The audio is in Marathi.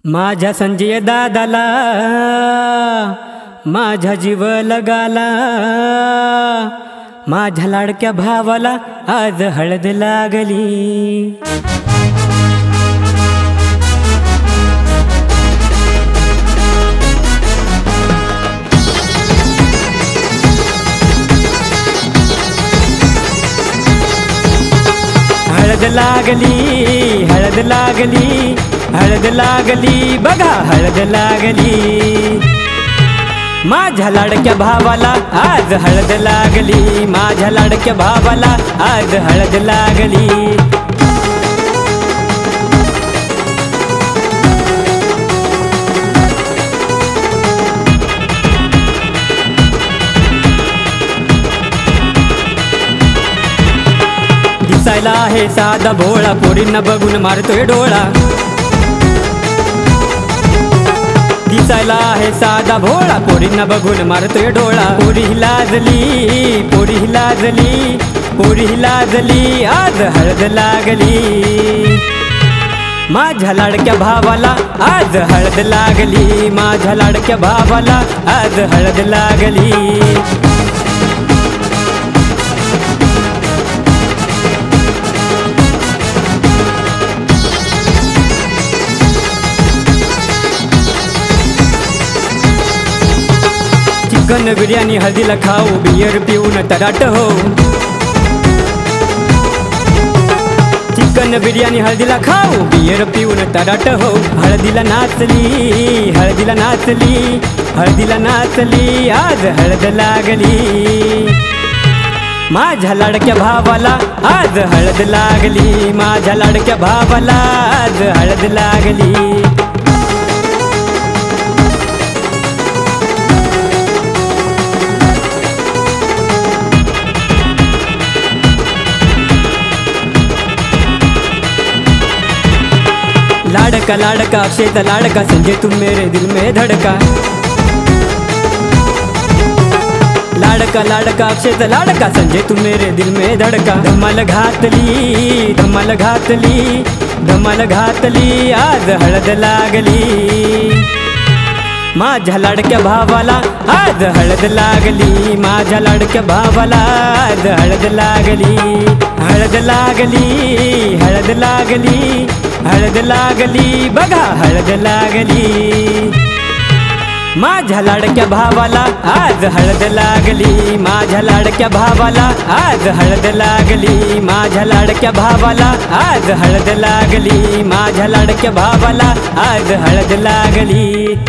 माझ्या संजय दादाला माझ्या जीव लगाला, माझ्या लाडक्या भावाला आज हळद लागली। हळद लागली, हळद लागली, हळद लागली, बघा हळद लागली। माझ्या लाडक्या भावाला आज हळद लागली, माझ्या लाडक्या भावाला आज हळद लागली। दिसायला आहे साधा भोळा, पोरींना बघून मारतोय डोळा। दिसायला आहे साधा भोळा, पोरींना बघून मारतोय डोळा। पोरी ही लाजली, पोरी ही लाजली, पोरी ही लाजली, आज हळद लागली। माझ्या लाडक्या भावाला आज हळद लागली, माझ्या लाडक्या भावाला आज हळद लागली। चिकन बिर्याणी हळदीला खाऊ, बियर पिऊन तराट हो। चिकन बिर्याणी हळदीला खाऊ, बियर पिऊन तराट हो। हळदीला नाचली, हळदीला नाचली, हळदीला नाचली, आज हळद लागली। माझ्या लाडक्या भावाला आज हळद लागली, माझ्या लाडक्या भावाला आज हळद लागली। लाडका लाडका अक्षय लाडका, संजय तुम मेरे दिल में धड़का। लाडका लाडका अक्षय लाडका, संजय तुम मेरे दिल में धड़का। धमाल घातली, धमाल घातली, धमाल घातली, आज हळद लागली। माझ्या लाडक्या भावाला आज हळद लागली, माझ्या लाडक्या भावाला आज हळद लागली। हळद लागली, हळद लागली, हळद लागली, बघा हळद लागली। माझ्या लाडक्या भावाला आज हळद लागली, माझ्या लाडक्या भावाला आज हळद लागली। माझ्या लाडक्या भावाला आज हळद लागली, माझ्या लाडक्या भावाला आज हळद लागली।